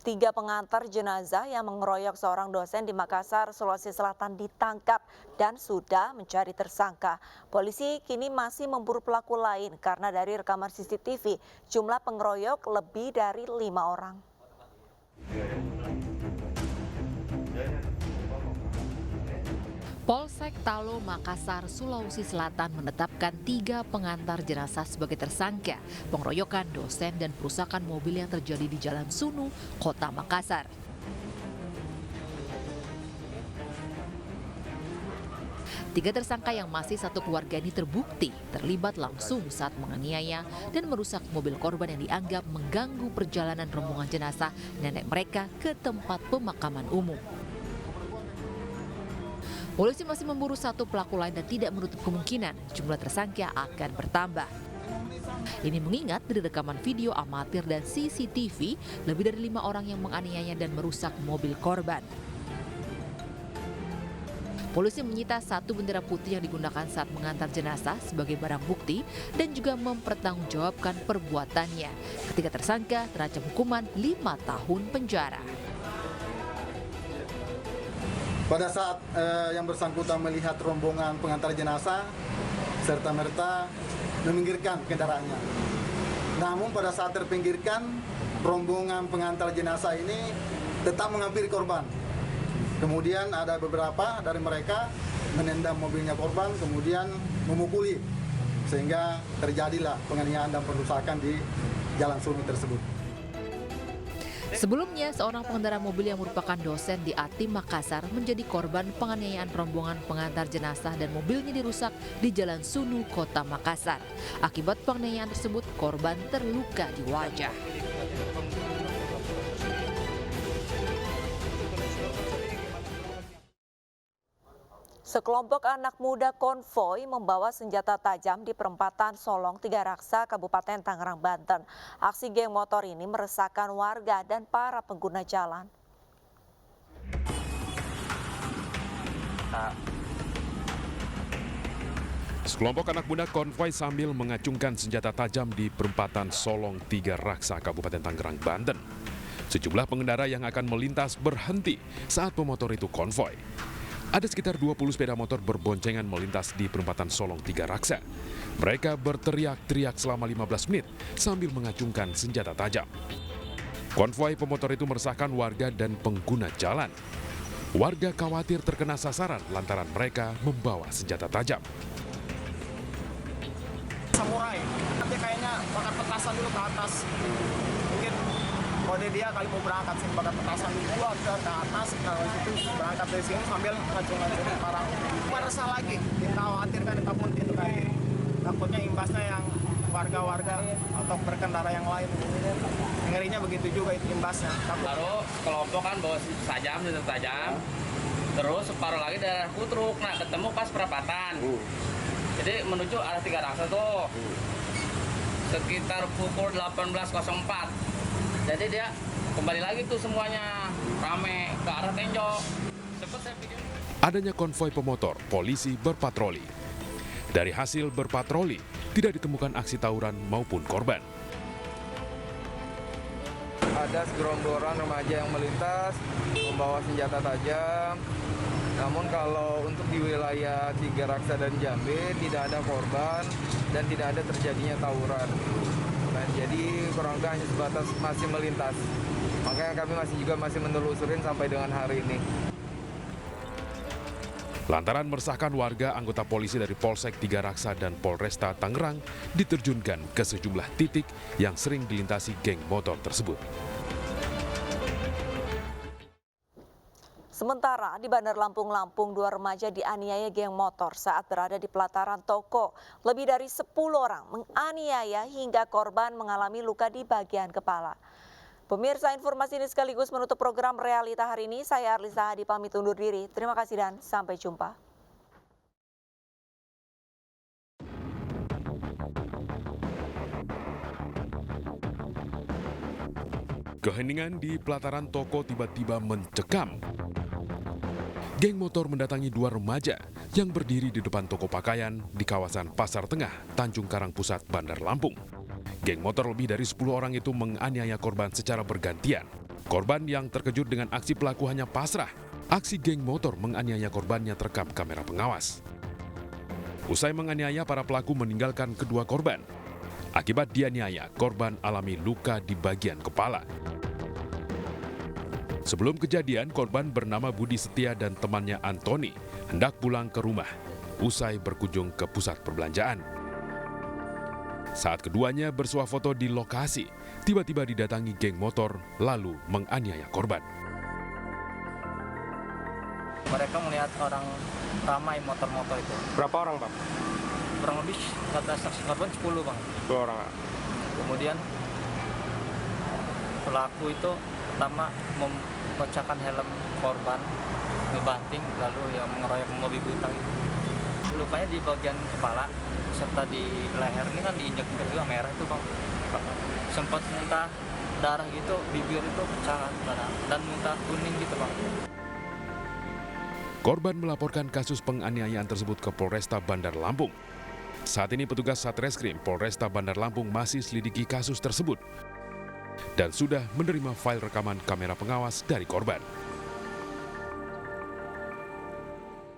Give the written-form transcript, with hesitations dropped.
3 pengantar jenazah yang mengeroyok seorang dosen di Makassar, Sulawesi Selatan ditangkap dan sudah mencari tersangka. Polisi kini masih memburu pelaku lain karena dari rekaman CCTV jumlah pengeroyok lebih dari 5 orang. Polsek Talo, Makassar, Sulawesi Selatan menetapkan 3 pengantar jenazah sebagai tersangka pengeroyokan dosen dan perusakan mobil yang terjadi di Jalan Sunu, Kota Makassar. Tiga tersangka yang masih satu keluarga ini terbukti terlibat langsung saat menganiaya dan merusak mobil korban yang dianggap mengganggu perjalanan rombongan jenazah nenek mereka ke tempat pemakaman umum. Polisi masih memburu satu pelaku lain dan tidak menutup kemungkinan jumlah tersangka akan bertambah. Ini mengingat dari rekaman video amatir dan CCTV, lebih dari 5 orang yang menganiaya dan merusak mobil korban. Polisi menyita 1 bendera putih yang digunakan saat mengantar jenazah sebagai barang bukti dan juga mempertanggungjawabkan perbuatannya. Ketiga tersangka terancam hukuman 5 tahun penjara. Pada saat yang bersangkutan melihat rombongan pengantar jenazah, serta-merta meminggirkan kendaraannya. Namun pada saat terpinggirkan, rombongan pengantar jenazah ini tetap menghampiri korban. Kemudian ada beberapa dari mereka menendang mobilnya korban, kemudian memukuli, sehingga terjadilah penganiayaan dan perusakan di Jalan Sunu tersebut. Sebelumnya, seorang pengendara mobil yang merupakan dosen di Atim, Makassar menjadi korban penganiayaan rombongan pengantar jenazah dan mobilnya dirusak di Jalan Sunu, Kota Makassar. Akibat penganiayaan tersebut, korban terluka di wajah. Sekelompok anak muda konvoi membawa senjata tajam di perempatan Solong Tiga Raksa, Kabupaten Tangerang, Banten. Aksi geng motor ini meresahkan warga dan para pengguna jalan. Sekelompok anak muda konvoi sambil mengacungkan senjata tajam di perempatan Solong Tiga Raksa, Kabupaten Tangerang, Banten. Sejumlah pengendara yang akan melintas berhenti saat pemotor itu konvoi. Ada sekitar 20 sepeda motor berboncengan melintas di perempatan Solong Tiga Raksa. Mereka berteriak-teriak selama 15 menit sambil mengacungkan senjata tajam. Konvoi pemotor itu meresahkan warga dan pengguna jalan. Warga khawatir terkena sasaran lantaran mereka membawa senjata tajam. Samurai, nanti kayaknya bakar petasan dulu ke atas. Mungkin kode dia kali mau berangkat sih bakar petasan dulu ke atas, kalau itu berangkat dari sini sambil ngacung-ngacung barang. Resah lagi, dikhawatirkan takut itu kan. Takutnya imbasnya yang warga-warga atau berkendara yang lain. Ngerinya begitu juga itu imbasnya. Baru kelompok kan bawa tajam, terus separuh lagi daerah Kutruk. Nah ketemu pas perapatan. Jadi menuju arah Tiga Raksa tuh. Sekitar pukul 18.04. Jadi dia kembali lagi tuh semuanya rame ke arah Tenjok. Adanya konvoi pemotor, polisi berpatroli. Dari hasil berpatroli, tidak ditemukan aksi tawuran maupun korban. Ada segerombolan remaja yang melintas, membawa senjata tajam. Namun kalau untuk di wilayah Tiga Raksa dan Jambe tidak ada korban dan tidak ada terjadinya tawuran. Nah, jadi kurang lebih hanya sebatas masih melintas. Makanya kami masih menelusurin sampai dengan hari ini. Lantaran meresahkan warga, anggota polisi dari Polsek Tiga Raksa dan Polresta Tangerang diterjunkan ke sejumlah titik yang sering dilintasi geng motor tersebut. Sementara di Bandar Lampung, 2 remaja dianiaya geng motor saat berada di pelataran toko. Lebih dari 10 orang menganiaya hingga korban mengalami luka di bagian kepala. Pemirsa, informasi ini sekaligus menutup program Realita hari ini. Saya Arlisa Hadi pamit undur diri. Terima kasih dan sampai jumpa. Keheningan di pelataran toko tiba-tiba mencekam. Geng motor mendatangi 2 remaja yang berdiri di depan toko pakaian di kawasan Pasar Tengah, Tanjung Karang Pusat, Bandar Lampung. Geng motor lebih dari 10 orang itu menganiaya korban secara bergantian. Korban yang terkejut dengan aksi pelaku hanya pasrah. Aksi geng motor menganiaya korbannya terekam kamera pengawas. Usai menganiaya, para pelaku meninggalkan kedua korban. Akibat dianiaya, korban alami luka di bagian kepala. Sebelum kejadian, korban bernama Budi Setia dan temannya Antoni hendak pulang ke rumah usai berkunjung ke pusat perbelanjaan. Saat keduanya bersuah foto di lokasi, tiba-tiba didatangi geng motor lalu menganiaya korban. Mereka melihat orang ramai motor-motor itu. Berapa orang, Bang? Kurang lebih kata saksi korban 10, Bang. 2 orang. Kemudian pelaku itu pertama memecahkan helm korban, ngebanting, lalu yang mengeroyok mobil butang itu. Lukanya di bagian kepala serta di leher ini kan diinjak juga merah itu, Bang. Sempat muntah darah gitu, bibir itu pecah dan muntah kuning gitu, Bang. Korban melaporkan kasus penganiayaan tersebut ke Polresta Bandar Lampung. Saat ini petugas Satreskrim Polresta Bandar Lampung masih selidiki kasus tersebut dan sudah menerima file rekaman kamera pengawas dari korban.